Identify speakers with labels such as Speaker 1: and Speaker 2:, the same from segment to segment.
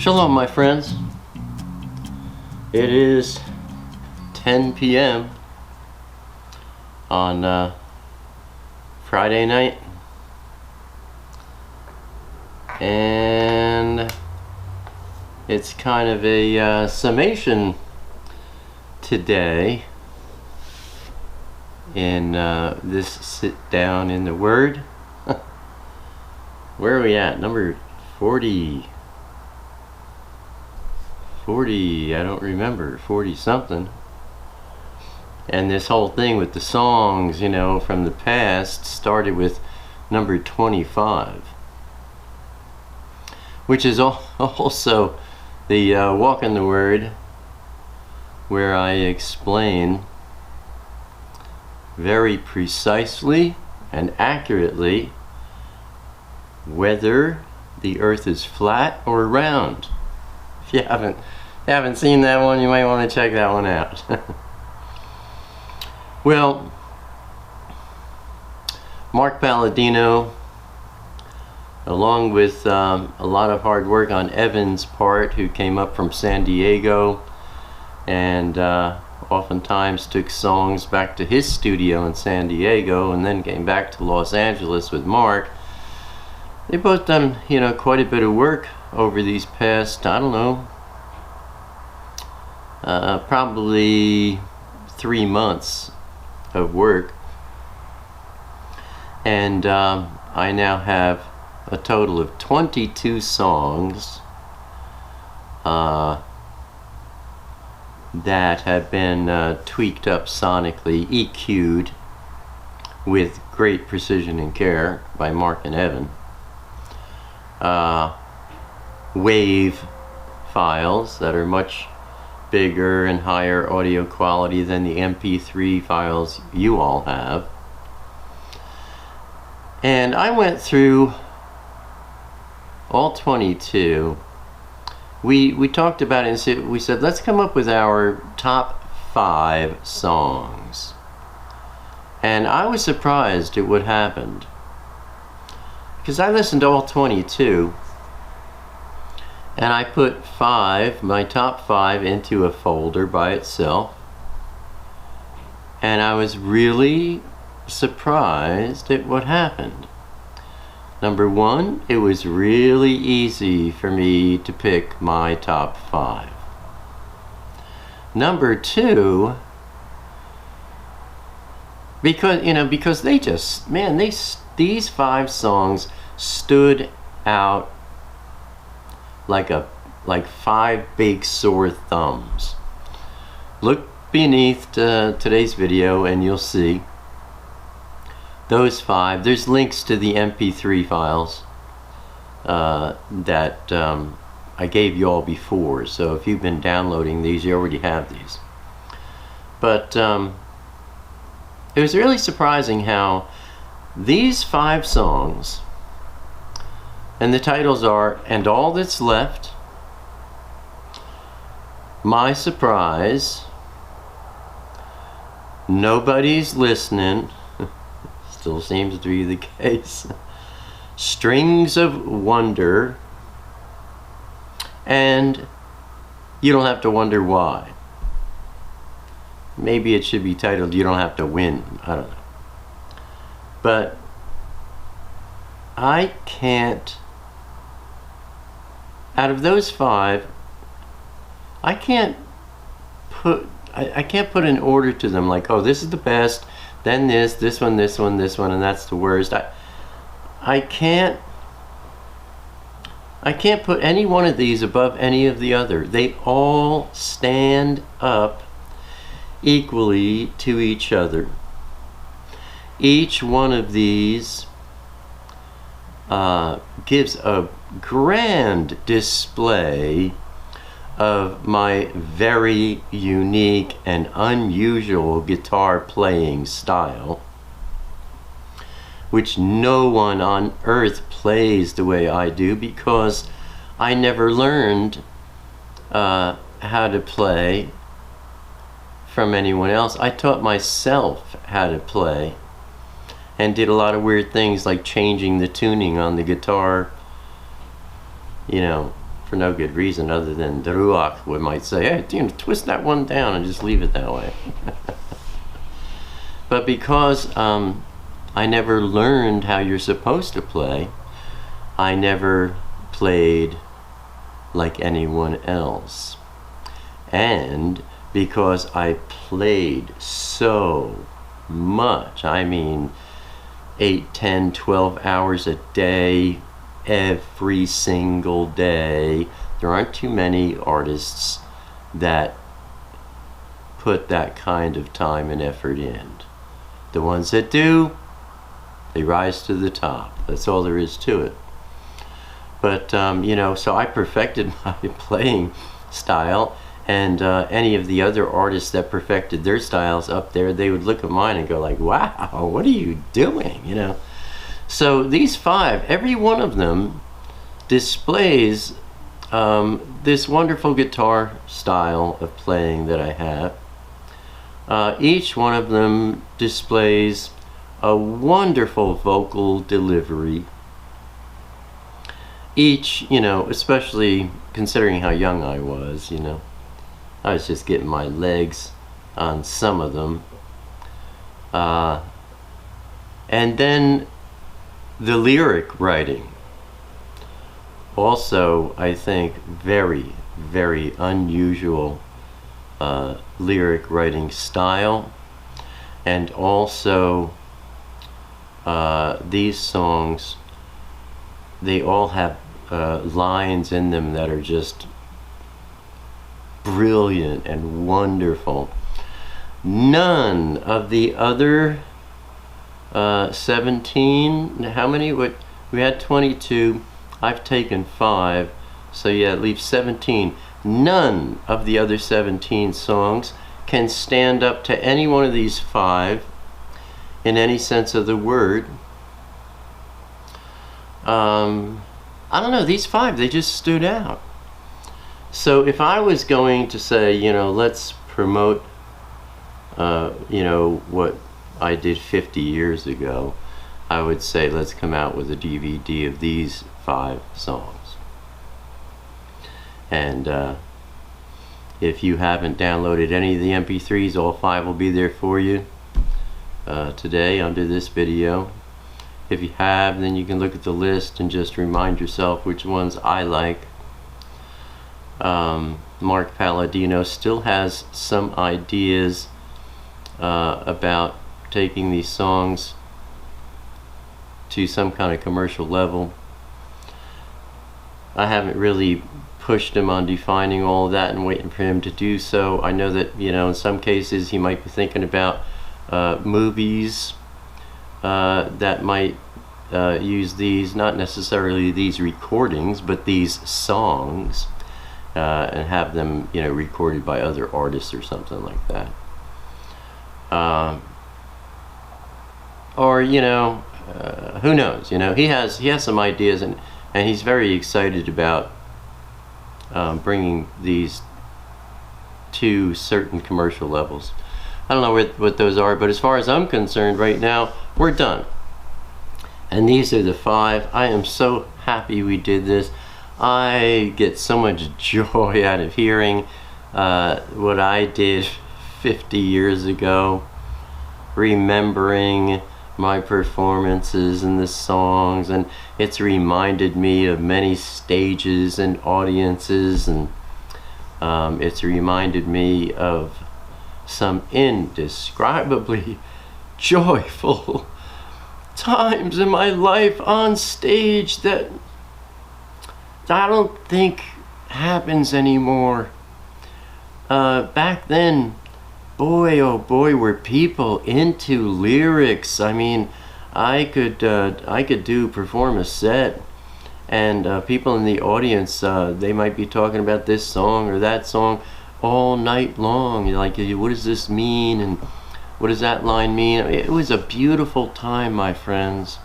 Speaker 1: Shalom, my friends. It is 10 p.m. on Friday night, and it's kind of a summation today in this sit down in the Word. Where are we at? Number 40, I don't remember, 40 something. And this whole thing with the songs, you know, from the past started with number 25, which is also the Walk in the Word, where I explain very precisely and accurately whether the earth is flat or round. If you haven't seen that one, you might want to check that one out. Well, Mark Palladino, along with a lot of hard work on Evan's part, who came up from San Diego and oftentimes took songs back to his studio in San Diego and then came back to Los Angeles with Mark. They both done, you know, quite a bit of work over these past, I don't know, probably 3 months of work. And I now have a total of 22 songs that have been tweaked up sonically, EQ'd with great precision and care by Mark and Evan. Wave files that are much bigger and higher audio quality than the MP3 files you all have. And I went through all 22. We talked about it and we said, let's come up with our top 5 songs. And I was surprised at what happened, because I listened to all 22 and I put my top 5 into a folder by itself, and I was really surprised at what happened. Number 1, it was really easy for me to pick my top 5. Number 2, because they just, man, these 5 songs stood out like 5 big sore thumbs. Look beneath today's video and you'll see those 5. There's links to the MP3 files that I gave you all before, so if you've been downloading these, you already have these. But it was really surprising how these 5 songs, and the titles are "And All That's Left," "My Surprise," "Nobody's Listening," still seems to be the case, "Strings of Wonder," and "You Don't Have to Wonder Why." Maybe it should be titled "You Don't Have to Win." I don't know. But I can't, out of those 5, I can't put an order to them, like, oh, this is the best, then this one, and that's the worst. I can't put any one of these above any of the other. They all stand up equally to each other. Each one of these gives a grand display of my very unique and unusual guitar playing style, which no one on earth plays the way I do, because I never learned how to play from anyone else. I taught myself how to play and did a lot of weird things like changing the tuning on the guitar, you know, for no good reason other than the Ruach might say, hey, twist that one down and just leave it that way. But because I never learned how you're supposed to play, I never played like anyone else. And because I played so much, I mean 8, 10, 12 hours a day, every single day, there aren't too many artists that put that kind of time and effort in. The ones that do, they rise to the top. That's all there is to it. But so I perfected my playing style, and any of the other artists that perfected their styles up there, they would look at mine and go like, wow, what are you doing? So these 5, every one of them displays this wonderful guitar style of playing that I have. Each one of them displays a wonderful vocal delivery. Each, especially considering how young I was, I was just getting my legs on some of them. And then the lyric writing. Also, I think very, very unusual lyric writing style. And also, these songs, they all have lines in them that are just brilliant and wonderful. None of the other 17, how many? We had 22, I've taken 5, so yeah, it leaves 17. None of the other 17 songs can stand up to any one of these 5 in any sense of the word. I don't know, these 5, they just stood out. So if I was going to say, let's promote, what I did 50 years ago, I would say let's come out with a DVD of these 5 songs. And if you haven't downloaded any of the MP3s, all 5 will be there for you today under this video. If you have, then you can look at the list and just remind yourself which ones I like. Mark Palladino still has some ideas about taking these songs to some kind of commercial level. I haven't really pushed him on defining all of that and waiting for him to do so. I know that, in some cases he might be thinking about movies that might use these, not necessarily these recordings, but these songs, and have them, recorded by other artists or something like that. Or who knows? He has some ideas, and he's very excited about bringing these to certain commercial levels. I don't know what those are, but as far as I'm concerned right now, we're done. And these are the 5. I am so happy we did this. I get so much joy out of hearing what I did 50 years ago, remembering my performances and the songs, and it's reminded me of many stages and audiences, and it's reminded me of some indescribably joyful times in my life on stage that I don't think happens anymore. Back then, boy oh boy, were people into lyrics. I mean, I could perform a set, and people in the audience, they might be talking about this song or that song all night long. You're like, what does this mean, and what does that line mean? It was a beautiful time, my friends.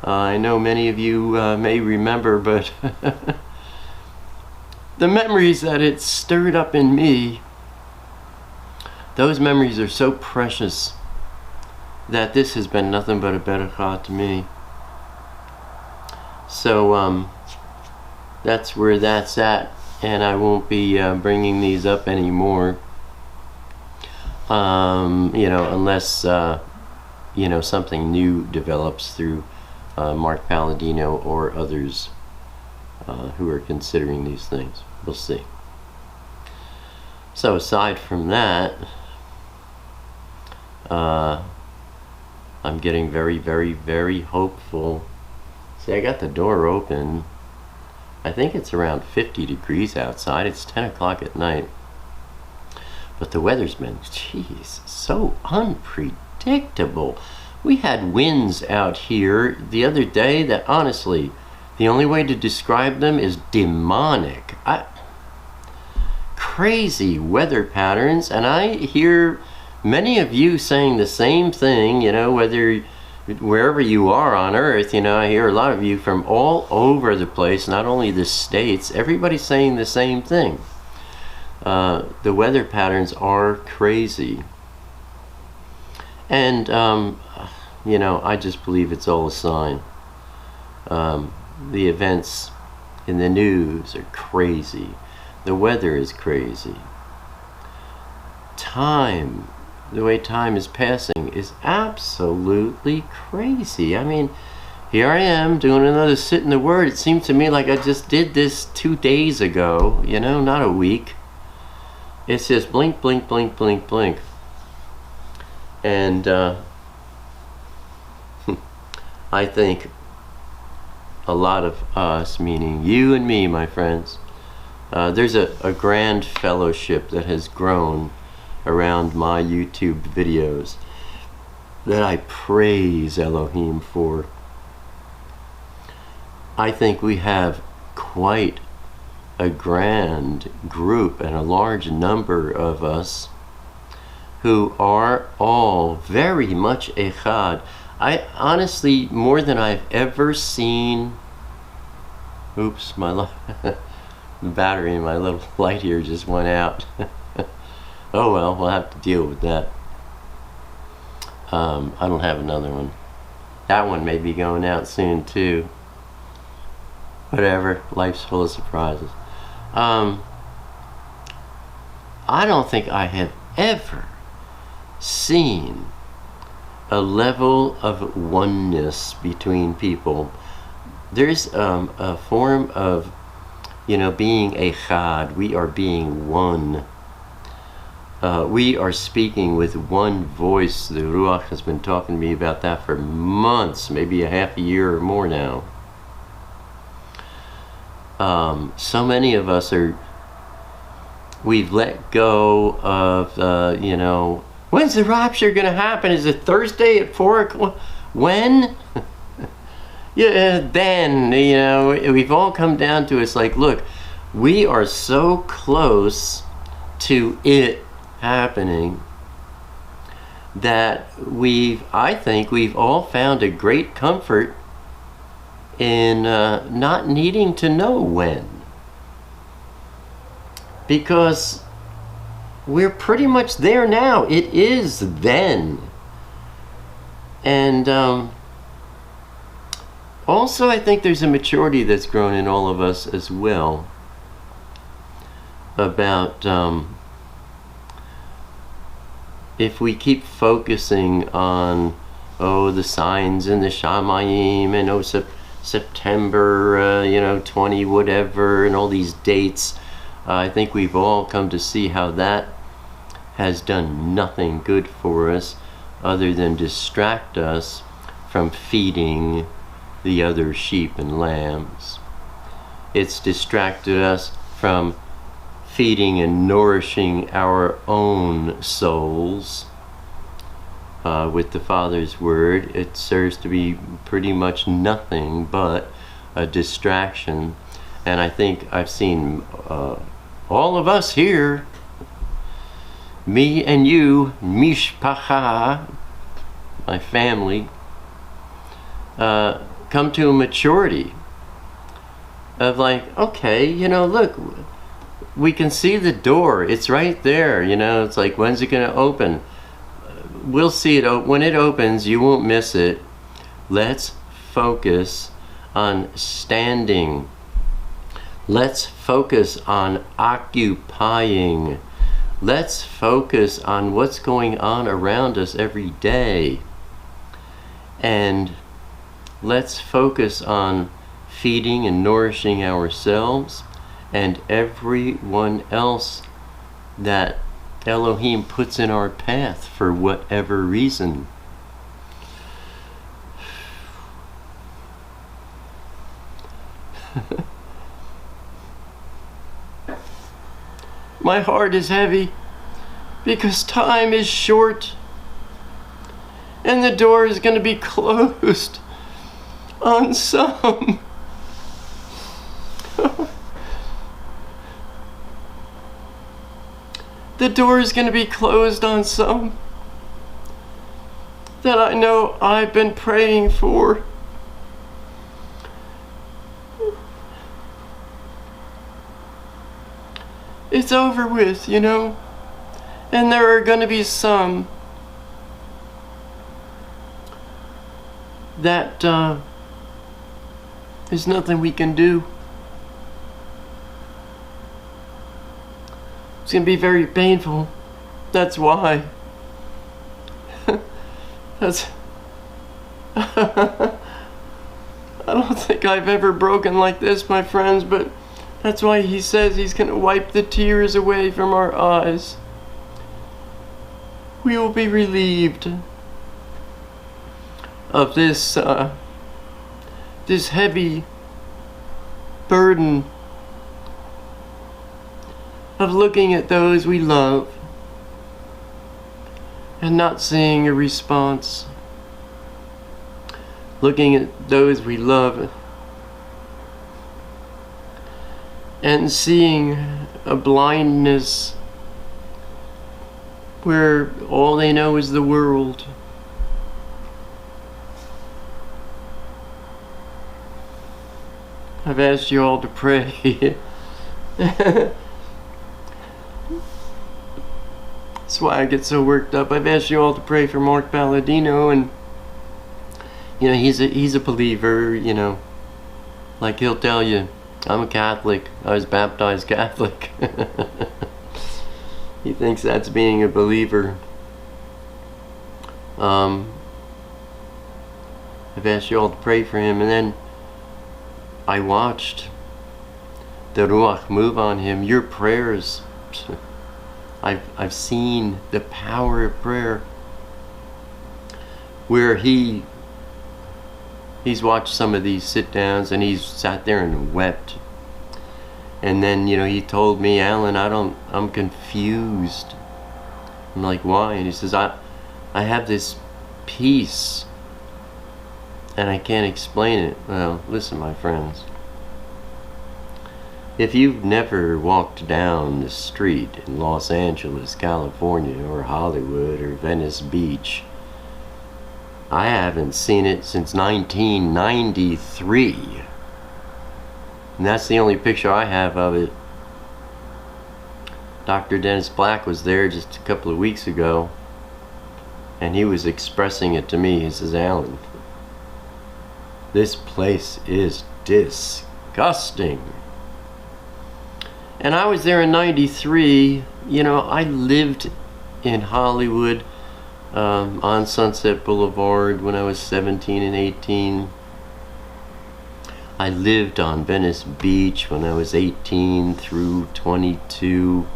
Speaker 1: I know many of you may remember, but the memories that it stirred up in me, those memories are so precious that this has been nothing but a berachah to me. So that's where that's at, and I won't be bringing these up anymore. Unless something new develops through Mark Palladino or others who are considering these things. We'll see. So aside from that, I'm getting very, very, very hopeful. See, I got the door open. I think it's around 50 degrees outside. It's 10 o'clock at night. But the weather's been, so unpredictable. We had winds out here the other day that, honestly, the only way to describe them is demonic. Crazy weather patterns, and I hear many of you saying the same thing, wherever you are on earth. I hear a lot of you from all over the place, not only the States. Everybody's saying the same thing. The weather patterns are crazy. And, I just believe it's all a sign. The events in the news are crazy. The weather is crazy. The way time is passing is absolutely crazy. I mean, here I am doing another sit in the Word. It seems to me like I just did this 2 days ago, not a week. It's just blink, blink, blink, blink, blink. And I think a lot of us, meaning you and me, my friends, there's a grand fellowship that has grown around my YouTube videos that I praise Elohim for. I think we have quite a grand group and a large number of us who are all very much echad. I honestly, more than I've ever seen. Oops, my battery in my little light here just went out. Oh well, we'll have to deal with that. I don't have another one. That one may be going out soon too. Whatever, life's full of surprises. I don't think I have ever seen a level of oneness between people. There's a form of, being echad. We are being one. We are speaking with one voice. The Ruach has been talking to me about that for months, maybe a half a year or more now. So many of us we've let go of, when's the rapture going to happen? Is it Thursday at 4 o'clock? When? Yeah, then, we've all come down to, it's like, look, we are so close to it happening that I think we've all found a great comfort in not needing to know when, because we're pretty much there now. It is then. And also I think there's a maturity that's grown in all of us as well about if we keep focusing on the signs and the shamayim and September 20 whatever and all these dates, I think we've all come to see how that has done nothing good for us other than distract us from feeding the other sheep and lambs. It's distracted us from feeding and nourishing our own souls with the Father's Word. It serves to be pretty much nothing but a distraction. And I think I've seen all of us here, me and you, mishpacha, my family, come to a maturity of like, okay, look, we can see the door. It's right there. It's like, when's it going to open? We'll see it when it opens. You won't miss it. Let's focus on standing Let's focus on occupying. Let's focus on what's going on around us every day. And let's focus on feeding and nourishing ourselves and everyone else that Elohim puts in our path for whatever reason. My heart is heavy because time is short and the door is going to be closed on some. The door is going to be closed on some that I know I've been praying for. It's over with, you know, and there are going to be some that there's nothing we can do. It's going to be very painful. That's why. That's I don't think I've ever broken like this, my friends, but that's why he says he's going to wipe the tears away from our eyes. We will be relieved of this this heavy burden of looking at those we love and not seeing a response. Looking at those we love and seeing a blindness where all they know is the world. I've asked you all to pray. That's why I get so worked up. I've asked you all to pray for Mark Palladino, and you know, he's a believer, you know. Like he'll tell you, I'm a Catholic. I was baptized Catholic. He thinks that's being a believer. I've asked you all to pray for him, and then I watched the Ruach move on him. Your prayers, I've seen the power of prayer where he's watched some of these sit downs and he's sat there and wept. And then, you know, he told me, Alan, I'm confused. I'm like, why? And he says, I have this peace and I can't explain it. Well, listen, my friends. If you've never walked down the street in Los Angeles, California, or Hollywood, or Venice Beach, I haven't seen it since 1993. And that's the only picture I have of it. Dr. Dennis Black was there just a couple of weeks ago, and he was expressing it to me. He says, Alan, this place is disgusting. And I was there in 93. You know, I lived in Hollywood on Sunset Boulevard when I was 17 and 18. I lived on Venice Beach when I was 18 through 22.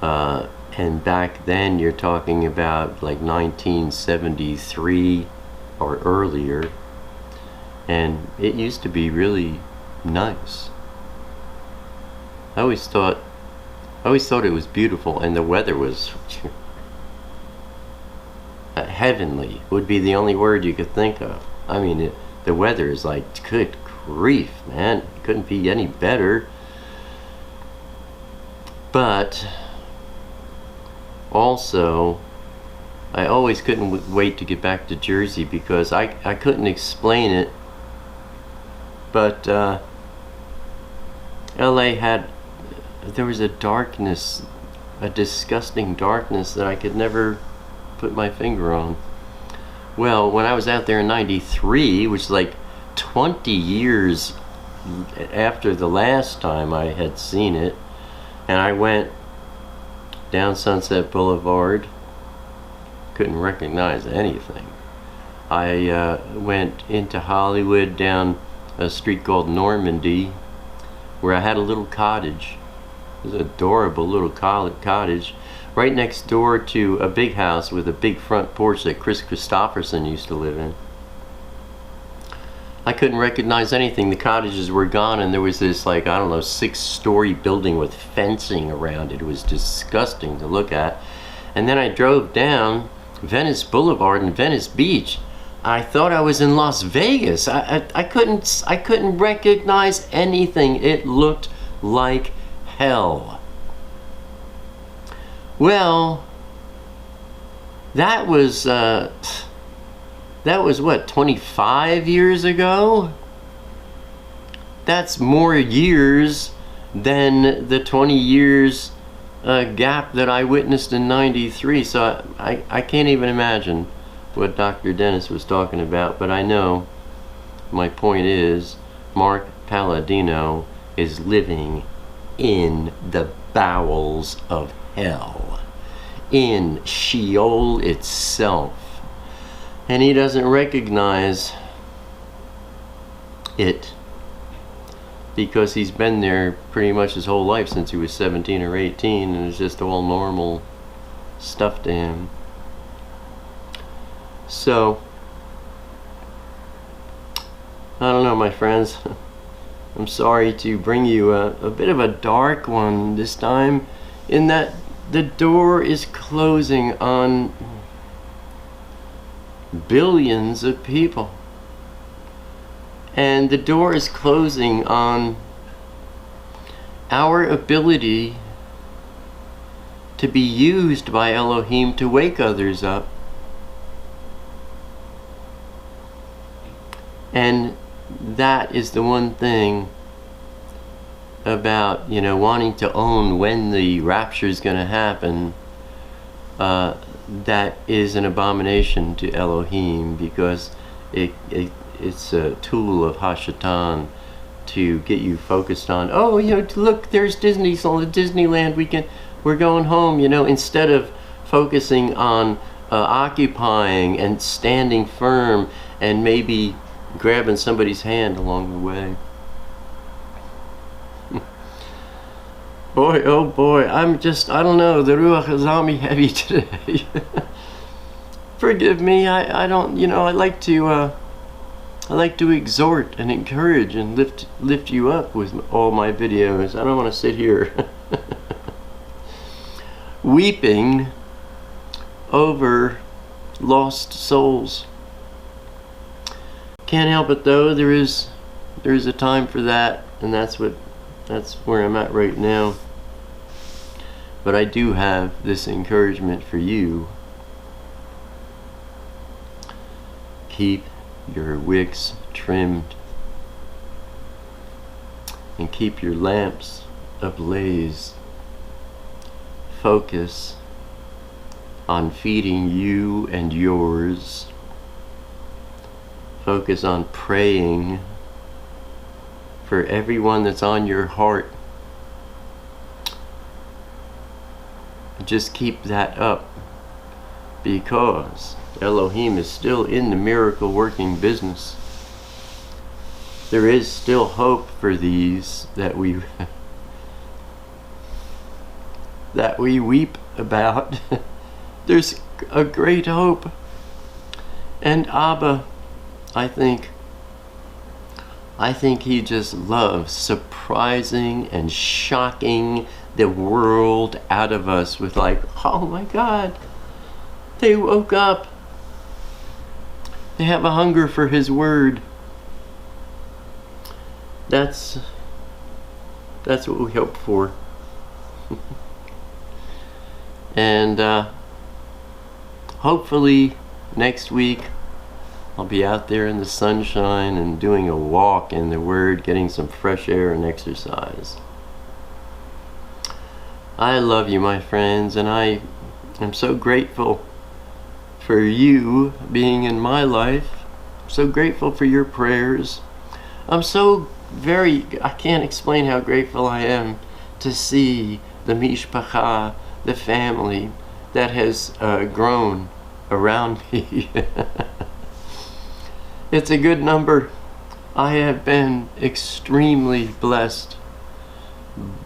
Speaker 1: And back then you're talking about like 1973 or earlier. And it used to be really nice. I always thought it was beautiful, and the weather was heavenly would be the only word you could think of. I mean, the weather is like, good grief, man, it couldn't be any better. But also, I always couldn't wait to get back to Jersey because I couldn't explain it. But LA there was a darkness, a disgusting darkness that I could never put my finger on. Well, when I was out there in 93, which is like 20 years after the last time I had seen it, and I went down Sunset Boulevard, couldn't recognize anything. I went into Hollywood down a street called Normandy, where I had a little cottage. It was an adorable little cottage right next door to a big house with a big front porch that Chris Christopherson used to live in. I couldn't recognize anything. The cottages were gone, and there was this, like, I don't know, 6-story building with fencing around it. It was disgusting to look at. And then I drove down Venice Boulevard and Venice Beach. I thought I was in Las Vegas. I couldn't recognize anything. It looked like hell. Well, that was what, 25 years ago? That's more years than the 20 years gap that I witnessed in '93. So I can't even imagine what Dr. Dennis was talking about, but I know my point is Mark Palladino is living in the bowels of hell, in Sheol itself, and he doesn't recognize it because he's been there pretty much his whole life since he was 17 or 18, and it's just all normal stuff to him. So, I don't know, my friends. I'm sorry to bring you a bit of a dark one this time, in that the door is closing on billions of people. And the door is closing on our ability to be used by Elohim to wake others up. And that is the one thing about, wanting to own when the rapture is going to happen, that is an abomination to Elohim, because it's a tool of Hashatan to get you focused on, look, there's Disneyland, we're going home, instead of focusing on occupying and standing firm and maybe grabbing somebody's hand along the way. Boy, oh boy, I don't know, the Ruach is on me heavy today. Forgive me, I don't, I like to exhort and encourage and lift you up with all my videos. I don't want to sit here weeping over lost souls. Can't help it though. There is a time for that, and that's where I'm at right now. But I do have this encouragement for you. Keep your wicks trimmed, and keep your lamps ablaze. Focus on feeding you and yours. Focus on praying for everyone that's on your heart. Just keep that up, because Elohim is still in the miracle working business. There is still hope for these that we weep about. There's a great hope. And Abba, I think he just loves surprising and shocking the world out of us with, like, oh my God, they woke up. They have a hunger for his word. That's what we hope for. And hopefully next week I'll be out there in the sunshine and doing a walk in the Word, getting some fresh air and exercise. I love you, my friends, and I am so grateful for you being in my life. I'm so grateful for your prayers. I'm so I can't explain how grateful I am to see the mishpacha, the family that has grown around me. It's a good number. I have been extremely blessed.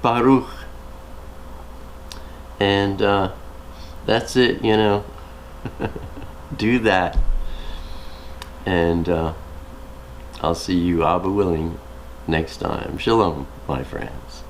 Speaker 1: Baruch. And that's it, you know. Do that. And I'll see you, Abba willing, next time. Shalom, my friends.